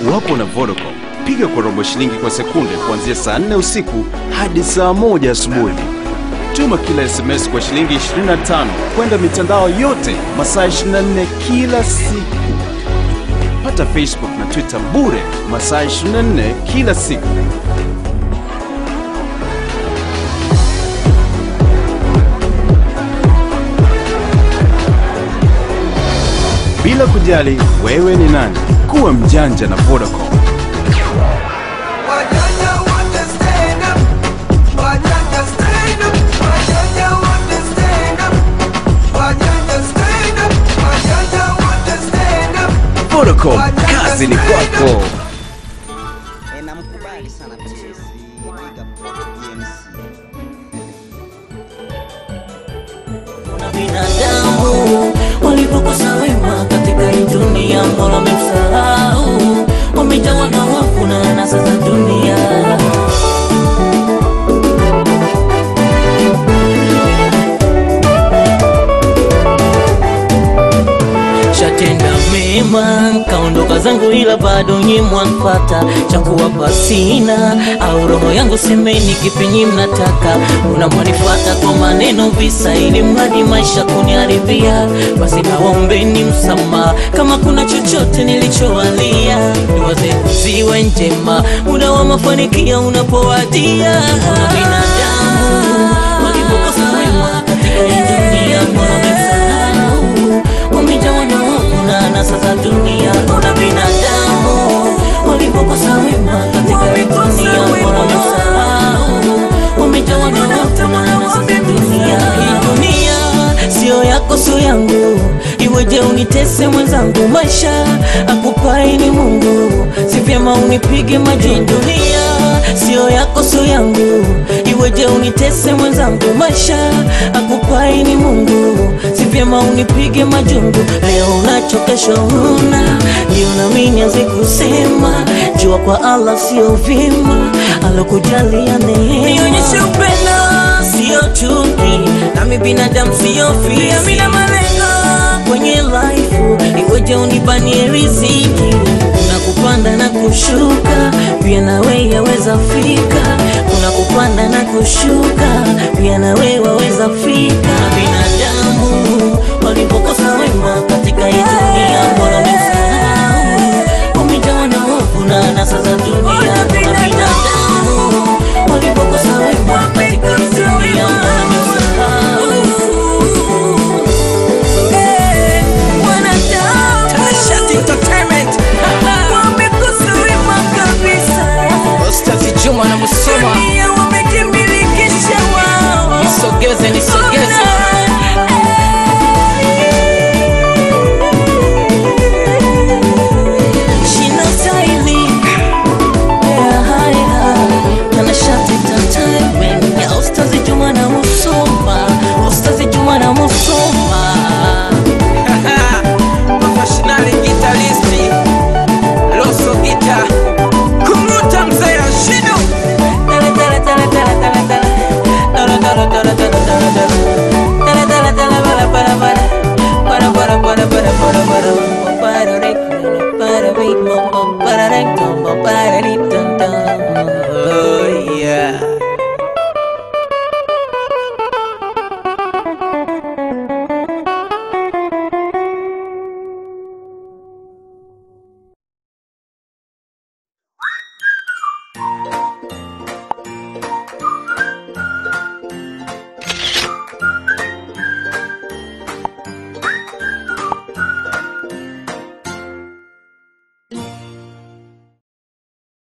Wapo na Vodacom. Piga kwa robo shilingi kwa sekunde kuanzia saa 4 usiku hadi saa 1 asubuhi. Tuma kila SMS kwa shilingi 25 kwenda mitandao yote masaa 24 kila siku. Pata Facebook na Twitter bure masaa 24 kila siku. Bila kujali wewe ni nani, kuwa mjanja na Vodacom. Vodacom, kazi ni kwako. Namkubali sana Mchezi, big up DMC. Kuna binadamu walipokosa wema katika hii dunia, Mola wamemsahau, wamejawa na hofu na anasa za dunia. Shatenda mema kaondoka zangu, ila bado nyi mwanfata. Chakuwapa sina au roho yangu semeni kipi nyi mnataka. Unamwanifata kwa maneno visa ili mradi maisha kuniharibia. Basi nawaombeni msamaha kama kuna chochote nilichowalia. Dua zenu ziwe njema muda wa mafanikio unapowadia. Kuna binadamu walipokosa wema katika hii dunia, Mola wamemsahau, wamejawa na hofu na anasa za dunia. Kuna binadamu walipokosa wema katika hii dunia, Mola wamemsahau, wamejawa na hofu na anasa za dunia. Hii dunia sio yako sio yangu, iweje unitese mwenzangu? Maisha akupai ni Mungu, si vyema unipige majungu. Dunia sio yako sio yangu, iweje unitese mwenzangu? Maisha akupai ni Mungu, si vyema unipige majungu. Leo unacho kesho huna, ndio nami nianze kusema jua kwa Allah sio vyema, alokujalia neema. Nionyeshe upendo sio chuki, nami binadamu sio fisi. Mimi na malengo kwenye life, iweje unibanie riziki? Kuna kupanda na kushuka, pia nawe yaweza fika. Kuna kupanda na kushuka, pia nawe waweza fika. Binadamu walipokosa wema